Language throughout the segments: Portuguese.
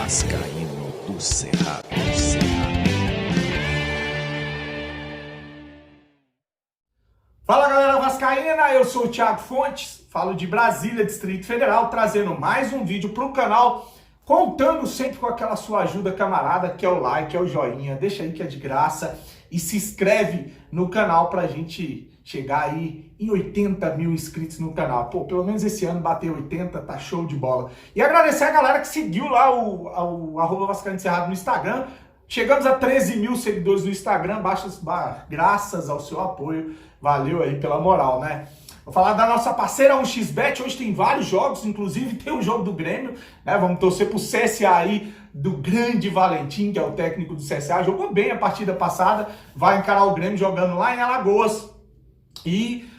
Vascaíno do Cerrado. Fala galera vascaína, eu sou o Thiago Fontes, falo de Brasília, Distrito Federal, trazendo mais um vídeo para o canal, contando sempre com aquela sua ajuda camarada, que é o like, é o joinha, deixa aí que é de graça e se inscreve no canal pra gente chegar aí em 80 mil inscritos no canal. Pô, pelo menos esse ano bater 80, tá show de bola. E agradecer a galera que seguiu lá o @Vascaíno do Cerrado no Instagram. Chegamos a 13 mil seguidores no Instagram, graças ao seu apoio. Valeu aí pela moral, né? Vou falar da nossa parceira 1xBet, hoje tem vários jogos, inclusive tem o jogo do Grêmio, né? Vamos torcer pro CSA aí, do grande Valentim, que é o técnico do CSA, jogou bem a partida passada, vai encarar o Grêmio jogando lá em Alagoas. E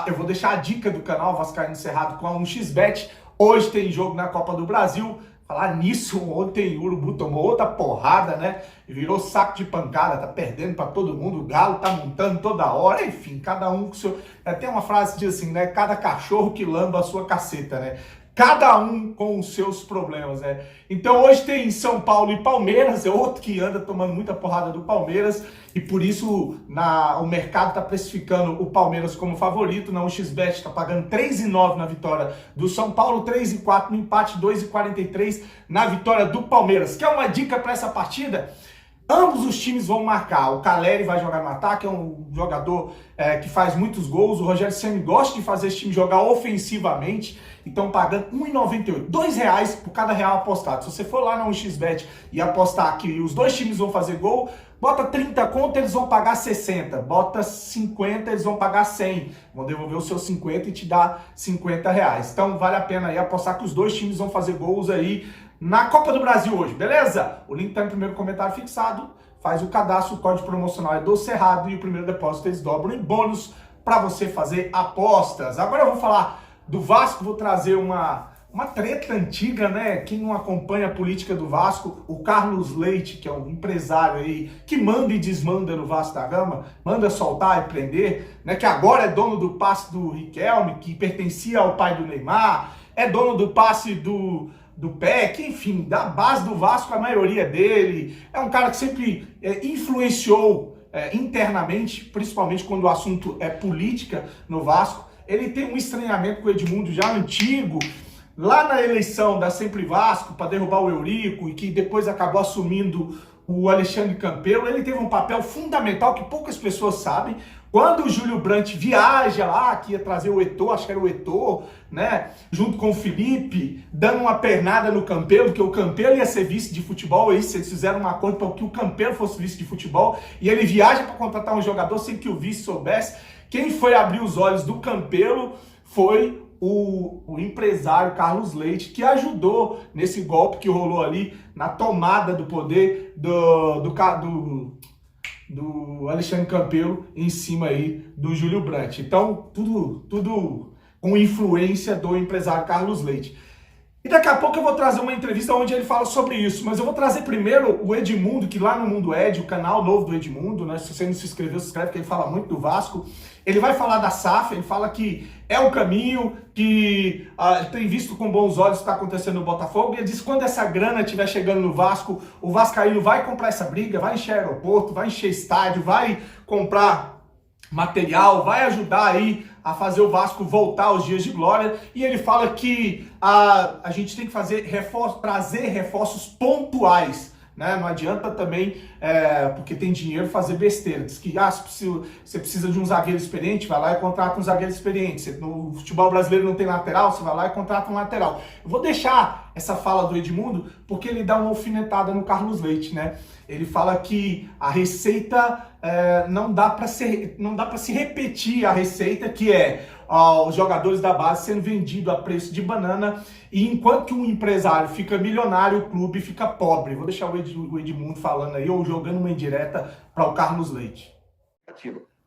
eu vou deixar a dica do canal Vascaíno do Cerrado com a 1xBet, hoje tem jogo na Copa do Brasil. Falar nisso, ontem o Urubu tomou outra porrada, né? E virou saco de pancada, tá perdendo pra todo mundo, o Galo tá montando toda hora, enfim, cada um com seu... Tem uma frase que diz assim, né? Cada cachorro que lamba a sua caceta, né? Cada um com os seus problemas, né? Então hoje tem São Paulo e Palmeiras, é outro que anda tomando muita porrada do Palmeiras, e por isso o mercado está precificando o Palmeiras como favorito. Na 1xBet está pagando 3,9 na vitória do São Paulo, 3,4 no empate, 2,43 na vitória do Palmeiras. Quer uma dica para essa partida? Ambos os times vão marcar. O Caleri vai jogar no ataque, é um jogador que faz muitos gols. O Rogério Ceni gosta de fazer esse time jogar ofensivamente. Então pagando R$1,98, R$2 por cada real apostado. Se você for lá na 1xBet e apostar que os dois times vão fazer gol, bota 30 conto, eles vão pagar 60. Bota 50, eles vão pagar 100. Vão devolver os seus 50 e te dar R$50. Então vale a pena aí apostar que os dois times vão fazer gols aí na Copa do Brasil hoje, beleza? O link tá no primeiro comentário fixado. Faz o cadastro, o código promocional é do Cerrado e o primeiro depósito eles dobram em bônus para você fazer apostas. Agora eu vou falar do Vasco, vou trazer uma treta antiga, né? Quem não acompanha a política do Vasco, o Carlos Leite, que é um empresário aí que manda e desmanda no Vasco da Gama, manda soltar e prender, né? Que agora é dono do passe do Riquelme, que pertencia ao pai do Neymar, é dono do passe do PEC, enfim, da base do Vasco, a maioria dele. É um cara que sempre influenciou internamente, principalmente quando o assunto é política no Vasco. Ele tem um estranhamento com o Edmundo já antigo, lá na eleição da Sempre Vasco, para derrubar o Eurico, e que depois acabou assumindo o Alexandre Campelo. Ele teve um papel fundamental que poucas pessoas sabem. Quando o Júlio Brandt viaja lá, que ia trazer o Eto'o, acho que era o Eto'o, né, junto com o Felipe, dando uma pernada no Campelo, que o Campelo ia ser vice de futebol, aí eles fizeram um acordo para que o Campelo fosse vice de futebol, e ele viaja para contratar um jogador sem que o vice soubesse. Quem foi abrir os olhos do Campelo foi o empresário Carlos Leite, que ajudou nesse golpe que rolou ali na tomada do poder do Alexandre Campelo em cima aí do Júlio Brandt. Então, tudo com influência do empresário Carlos Leite. E daqui a pouco eu vou trazer uma entrevista onde ele fala sobre isso, mas eu vou trazer primeiro o Edmundo, que lá no Mundo Ed, o canal novo do Edmundo, né? Se você não se inscreveu, se inscreve, que ele fala muito do Vasco. Ele vai falar da SAF, ele fala que é o caminho, que tem visto com bons olhos o que está acontecendo no Botafogo, e ele diz que quando essa grana estiver chegando no Vasco, o vascaíno vai comprar essa briga, vai encher aeroporto, vai encher estádio, vai comprar material, vai ajudar aí a fazer o Vasco voltar aos dias de glória. E ele fala que a gente tem que trazer reforços pontuais, né? Não adianta também, porque tem dinheiro, fazer besteira. Diz que você precisa de um zagueiro experiente, vai lá e contrata um zagueiro experiente. No futebol brasileiro não tem lateral, você vai lá e contrata um lateral. Eu vou deixar essa fala do Edmundo, porque ele dá uma alfinetada no Carlos Leite, né? Ele fala que a receita não dá para se repetir a receita, que é os jogadores da base sendo vendidos a preço de banana, e enquanto que um empresário fica milionário, o clube fica pobre. Vou deixar o Edmundo falando aí, ou jogando uma indireta para o Carlos Leite.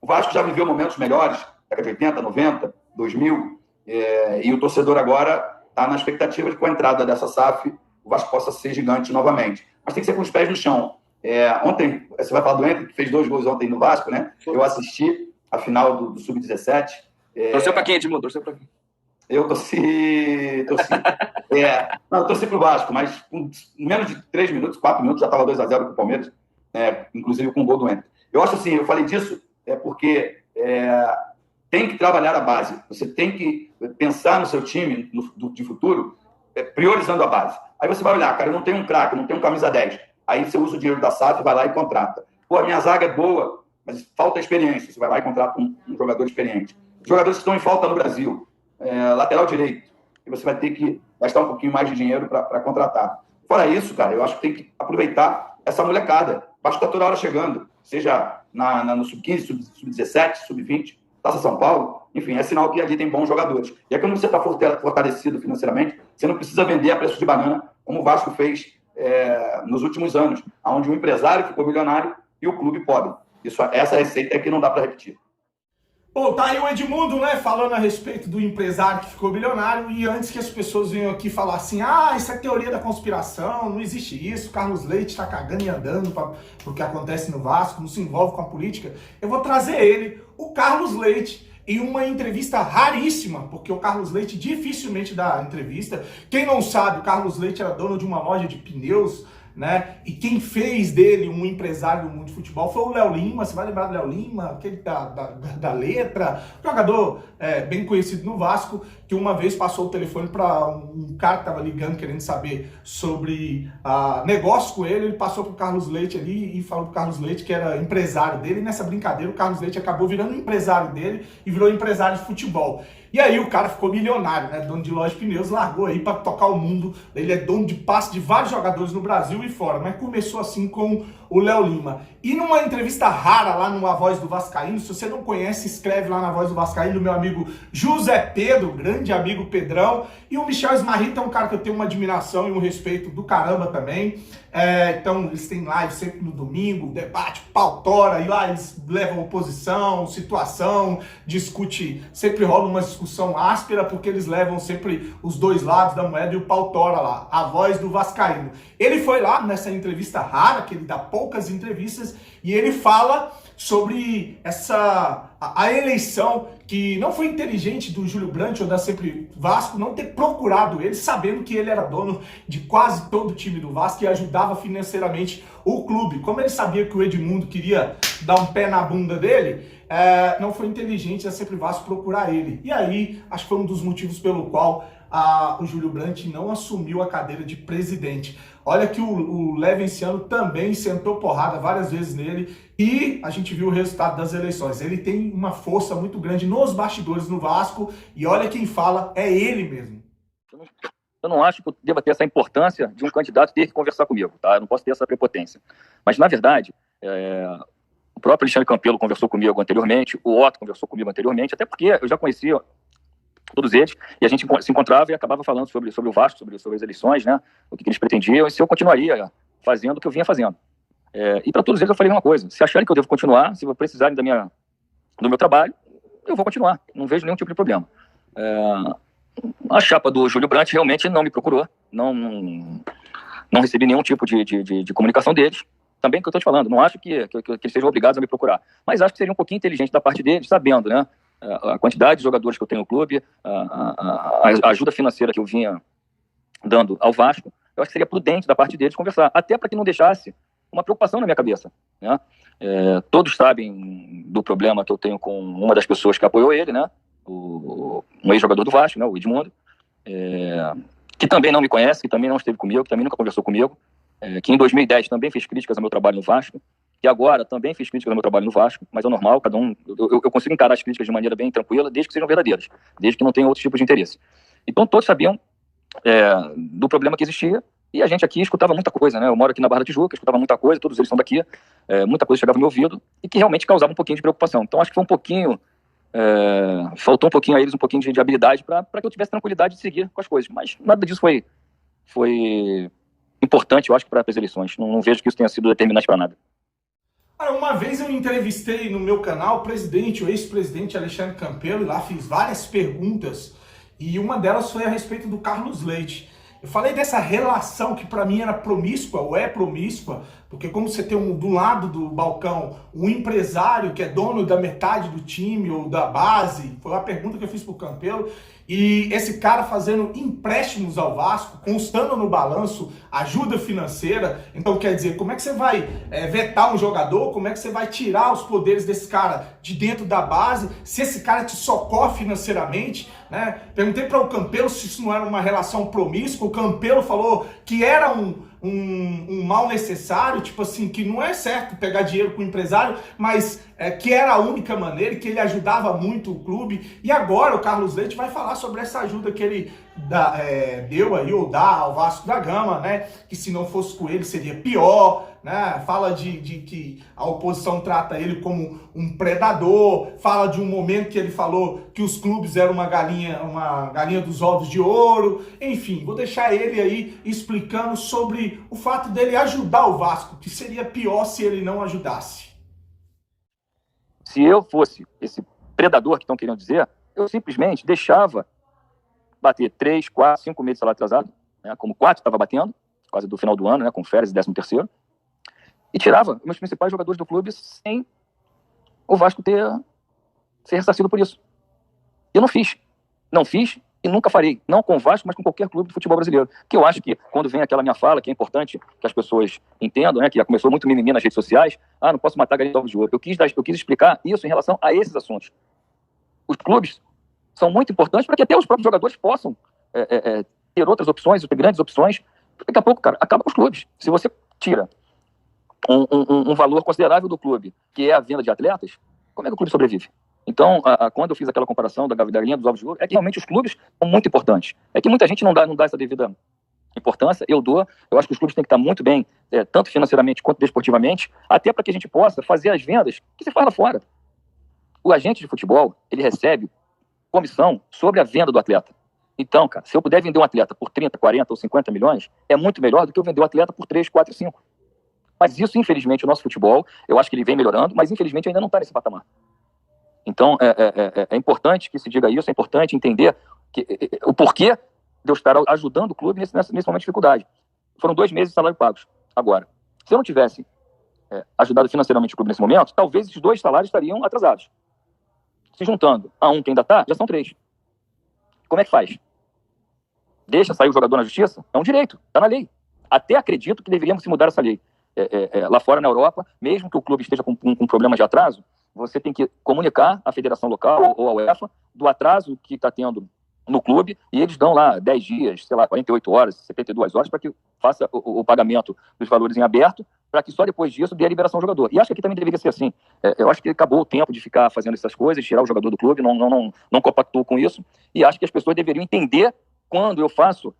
O Vasco já viveu momentos melhores, década de 80, 90, 2000, e o torcedor agora está na expectativa de que com a entrada dessa SAF o Vasco possa ser gigante novamente. Mas tem que ser com os pés no chão. Ontem, você vai falar do Henrique, que fez 2 gols ontem no Vasco, né? Eu assisti a final do Sub-17. Torceu pra quem, Edmundo? Torceu pra quem? Eu torci Não, eu torci pro Vasco, mas com menos de 3 minutos, 4 minutos, já estava 2-0 com o Palmeiras, inclusive com o gol do Enter. Eu acho assim, eu falei disso porque tem que trabalhar a base. Você tem que pensar no seu time de futuro, priorizando a base. Aí você vai olhar, cara, eu não tenho um craque, eu não tenho um camisa 10. Aí você usa o dinheiro da SAF, vai lá e contrata. Pô, a minha zaga é boa, mas falta experiência. Você vai lá e contrata um jogador experiente. Os jogadores que estão em falta no Brasil, lateral direito, e você vai ter que gastar um pouquinho mais de dinheiro para contratar. Fora isso, cara, eu acho que tem que aproveitar essa molecada. O Vasco está toda hora chegando, seja no Sub-15, Sub-17, Sub-20, Taça São Paulo, enfim, é sinal que ali tem bons jogadores. E é quando você está fortalecido financeiramente, você não precisa vender a preço de banana, como o Vasco fez nos últimos anos, onde o empresário ficou milionário e o clube pobre. Essa receita é que não dá para repetir. Bom, tá aí o Edmundo, né, falando a respeito do empresário que ficou bilionário, e antes que as pessoas venham aqui falar assim, isso é teoria da conspiração, não existe isso, Carlos Leite tá cagando e andando pro que acontece no Vasco, não se envolve com a política, eu vou trazer ele, o Carlos Leite, em uma entrevista raríssima, porque o Carlos Leite dificilmente dá entrevista. Quem não sabe, o Carlos Leite era dono de uma loja de pneus, né? E quem fez dele um empresário do mundo de futebol foi o Léo Lima. Você vai lembrar do Léo Lima, aquele da letra, jogador bem conhecido no Vasco, que uma vez passou o telefone para um cara que estava ligando querendo saber sobre negócio com ele. Ele passou para o Carlos Leite ali e falou para o Carlos Leite que era empresário dele. E nessa brincadeira o Carlos Leite acabou virando empresário dele e virou empresário de futebol. E aí o cara ficou milionário, né? Dono de loja de pneus, largou aí para tocar o mundo. Ele é dono de passe de vários jogadores no Brasil e fora, mas começou assim com o Léo Lima. E numa entrevista rara lá no A Voz do Vascaíno, se você não conhece, escreve lá na Voz do Vascaíno, meu amigo José Pedro, grande amigo Pedrão. E o Michel Smarrita é um cara que eu tenho uma admiração e um respeito do caramba também. Então eles têm live sempre no domingo, debate, pautora, e lá eles levam oposição, situação, discute, sempre rola uma discussão áspera, porque eles levam sempre os dois lados da moeda e o pautora lá, A Voz do Vascaíno. Ele foi lá nessa entrevista rara, que ele dá poucas entrevistas, e ele fala sobre a eleição, que não foi inteligente do Júlio Brandt ou da Sempre Vasco não ter procurado ele, sabendo que ele era dono de quase todo o time do Vasco e ajudava financeiramente o clube. Como ele sabia que o Edmundo queria dar um pé na bunda dele, não foi inteligente a Sempre Vasco procurar ele. E aí, acho que foi um dos motivos pelo qual o Júlio Brandt não assumiu a cadeira de presidente. Olha que o Levenciano também sentou porrada várias vezes nele e a gente viu o resultado das eleições. Ele tem uma força muito grande nos bastidores no Vasco e olha quem fala, é ele mesmo. Eu não acho que eu deva ter essa importância de um candidato ter que conversar comigo, tá? Eu não posso ter essa prepotência. Mas, na verdade, o próprio Alexandre Campelo conversou comigo anteriormente, o Otto conversou comigo anteriormente, até porque eu já conhecia todos eles, e a gente se encontrava e acabava falando sobre o Vasco, sobre as eleições, né, o que eles pretendiam, e se eu continuaria fazendo o que eu vinha fazendo. E para todos eles eu falei uma coisa: se acharem que eu devo continuar, se precisarem do meu trabalho, eu vou continuar, não vejo nenhum tipo de problema. A chapa do Júlio Brandt realmente não me procurou, não recebi nenhum tipo de comunicação deles. Também que eu estou te falando, não acho que eles sejam obrigados a me procurar, mas acho que seria um pouquinho inteligente da parte deles, sabendo, né, a quantidade de jogadores que eu tenho no clube, a ajuda financeira que eu vinha dando ao Vasco. Eu acho que seria prudente da parte deles conversar, até para que não deixasse uma preocupação na minha cabeça, né? Todos sabem do problema que eu tenho com uma das pessoas que apoiou ele, né? Um ex-jogador do Vasco, né? O Edmundo, que também não me conhece, que também não esteve comigo, que também nunca conversou comigo, que em 2010 também fez críticas ao meu trabalho no Vasco, que agora também fiz críticas ao meu trabalho no Vasco, mas é normal, cada um, eu consigo encarar as críticas de maneira bem tranquila, desde que sejam verdadeiras, desde que não tenham outros tipos de interesse. Então todos sabiam do problema que existia, e a gente aqui escutava muita coisa, né? Eu moro aqui na Barra da Tijuca, escutava muita coisa, todos eles são daqui, muita coisa chegava no meu ouvido, e que realmente causava um pouquinho de preocupação. Então acho que foi um pouquinho, faltou um pouquinho a eles, um pouquinho de habilidade para que eu tivesse tranquilidade de seguir com as coisas, mas nada disso foi importante, eu acho, para as eleições. Não vejo que isso tenha sido determinante para nada. Uma vez eu entrevistei no meu canal o ex-presidente Alexandre Campelo, e lá fiz várias perguntas, e uma delas foi a respeito do Carlos Leite. Eu falei dessa relação que para mim era promíscua, ou é promíscua, Porque como você tem do lado do balcão um empresário que é dono da metade do time ou da base, foi uma pergunta que eu fiz pro Campelo, e esse cara fazendo empréstimos ao Vasco, constando no balanço ajuda financeira, então quer dizer, como é que você vai vetar um jogador, como é que você vai tirar os poderes desse cara de dentro da base, se esse cara te socorre financeiramente, né? Perguntei para o Campelo se isso não era uma relação promíscua, o Campelo falou que era um mal necessário, tipo assim, que não é certo pegar dinheiro com o empresário, mas que era a única maneira, que ele ajudava muito o clube. E agora o Carlos Leite vai falar sobre essa ajuda que ele deu aí, ou dá ao Vasco da Gama, né? Que se não fosse com ele seria pior, né? Fala de que a oposição trata ele como um predador, fala de um momento que ele falou que os clubes eram uma galinha dos ovos de ouro. Enfim, vou deixar ele aí explicando sobre o fato dele ajudar o Vasco, que seria pior se ele não ajudasse. Se eu fosse esse predador que estão querendo dizer, eu simplesmente deixava bater 3, 4, 5 meses de salário atrasado, né, como 4 estava batendo, quase do final do ano, né, com férias e 13º, e tirava meus principais jogadores do clube sem o Vasco ser ressarcido por isso. Eu não fiz. Não fiz e nunca farei. Não com o Vasco, mas com qualquer clube de futebol brasileiro. Que eu acho que, quando vem aquela minha fala, que é importante que as pessoas entendam, né, que já começou muito mimimi nas redes sociais, não posso matar galinha de ovos de ouro. Eu quis explicar isso em relação a esses assuntos. Os clubes são muito importantes para que até os próprios jogadores possam ter outras opções, ter grandes opções. Daqui a pouco, cara, acaba com os clubes. Se você tira um valor considerável do clube, que é a venda de atletas, como é que o clube sobrevive? Então, quando eu fiz aquela comparação da galinha dos ovos de ouro, é que realmente os clubes são muito importantes. É que muita gente não dá essa devida importância, eu acho que os clubes têm que estar muito bem, tanto financeiramente quanto desportivamente, até para que a gente possa fazer as vendas que se faz lá fora. O agente de futebol, ele recebe comissão sobre a venda do atleta. Então, cara, se eu puder vender um atleta por 30, 40 ou 50 milhões, é muito melhor do que eu vender um atleta por 3, 4, 5. Mas isso, infelizmente, o nosso futebol, eu acho que ele vem melhorando, mas infelizmente ainda não está nesse patamar. Então, é importante que se diga isso, é importante entender o porquê de eu estar ajudando o clube nesse momento de dificuldade. Foram 2 meses de salário pagos. Agora, se eu não tivesse ajudado financeiramente o clube nesse momento, talvez esses 2 salários estariam atrasados. Se juntando a um que ainda está, já são 3. Como é que faz? Deixa sair o jogador na justiça? É um direito, está na lei. Até acredito que deveríamos se mudar essa lei. Lá fora, na Europa, mesmo que o clube esteja com problemas de atraso, você tem que comunicar à federação local ou à UEFA do atraso que está tendo no clube, e eles dão lá 10 dias, 48 horas, 72 horas, para que faça o pagamento dos valores em aberto, para que só depois disso dê a liberação do jogador. E acho que aqui também deveria ser assim. Eu acho que acabou o tempo de ficar fazendo essas coisas, tirar o jogador do clube, não compactou com isso, e acho que as pessoas deveriam entender, quando eu faço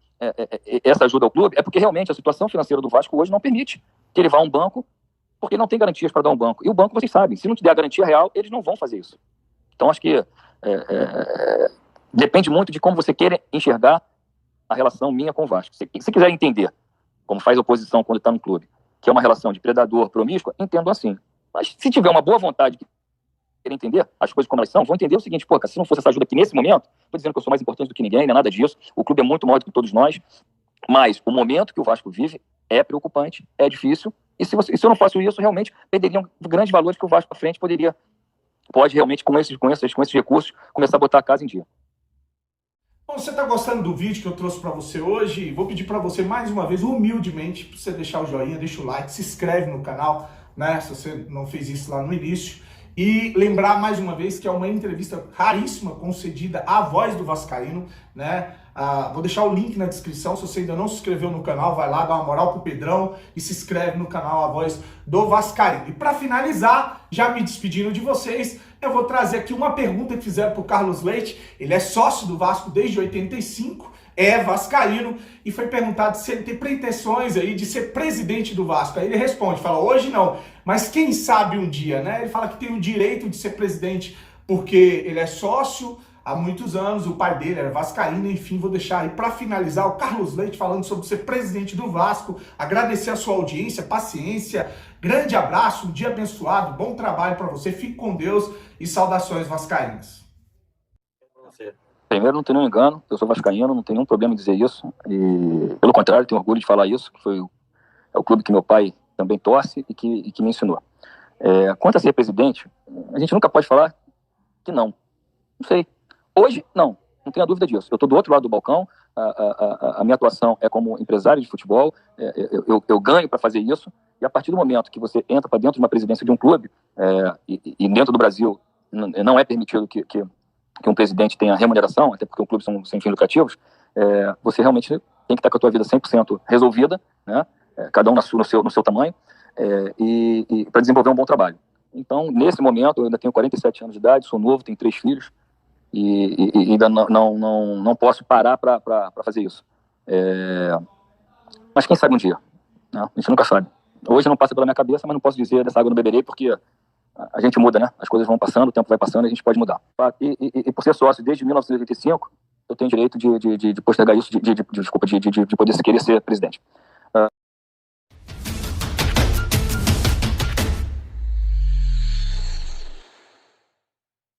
essa ajuda ao clube, é porque realmente a situação financeira do Vasco hoje não permite que ele vá a um banco, porque não tem garantias para dar um banco. E o banco, vocês sabem, se não te der a garantia real, eles não vão fazer isso. Então, acho que depende muito de como você queira enxergar a relação minha com o Vasco. Se quiser entender, como faz a oposição quando está no clube, que é uma relação de predador promíscua, entendo assim. Mas se tiver uma boa vontade de querer entender as coisas como elas são, vão entender o seguinte: pô, se não fosse essa ajuda aqui nesse momento, estou dizendo que eu sou mais importante do que ninguém, não é nada disso, o clube é muito maior do que todos nós, mas o momento que o Vasco vive é preocupante, é difícil, e se eu não faço isso, realmente perderiam grandes valores que o Vasco à frente pode realmente, com esses recursos, começar a botar a casa em dia. Bom, você está gostando do vídeo que eu trouxe para você hoje? Vou pedir para você mais uma vez, humildemente, para você deixar o joinha, deixa o like, se inscreve no canal, né? Se você não fez isso lá no início. E lembrar mais uma vez que é uma entrevista raríssima concedida à Voz do Vascaíno, né? Vou deixar o link na descrição. Se você ainda não se inscreveu no canal, vai lá, dá uma moral pro Pedrão e se inscreve no canal A Voz do Vascaíno. E para finalizar, já me despedindo de vocês, eu vou trazer aqui uma pergunta que fizeram pro Carlos Leite. Ele é sócio do Vasco desde 85, é vascaíno, e foi perguntado se ele tem pretensões aí de ser presidente do Vasco. Aí ele responde, fala: hoje não, mas quem sabe um dia, né? Ele fala que tem o direito de ser presidente porque ele é sócio há muitos anos, o pai dele era vascaíno. Enfim, vou deixar aí para finalizar o Carlos Leite falando sobre ser presidente do Vasco, agradecer a sua audiência, paciência, grande abraço, um dia abençoado, bom trabalho para você, fique com Deus e saudações vascaínas. Primeiro, não tem nenhum engano, eu sou vascaíno, não tenho nenhum problema em dizer isso, e pelo contrário, tenho orgulho de falar isso, que é o clube que meu pai também torce e que me ensinou. Quanto a ser presidente, a gente nunca pode falar que não. Não sei. Hoje, não tenho a dúvida disso. Eu estou do outro lado do balcão, a minha atuação é como empresário de futebol, eu ganho para fazer isso, e a partir do momento que você entra para dentro de uma presidência de um clube, e dentro do Brasil não é permitido que um presidente tenha remuneração, até porque os clubes são sem fins lucrativos, você realmente tem que estar com a tua vida 100% resolvida, né? Cada um no seu tamanho, e para desenvolver um bom trabalho. Então, nesse momento, eu ainda tenho 47 anos de idade, sou novo, tenho 3 filhos, e ainda não posso parar para fazer isso. Mas quem sabe um dia, né? A gente nunca sabe. Hoje não passa pela minha cabeça, mas não posso dizer dessa água não beberei, porque a gente muda, né? As coisas vão passando, o tempo vai passando e a gente pode mudar. E por ser sócio desde 1985, eu tenho direito de postergar isso, de poder querer ser presidente.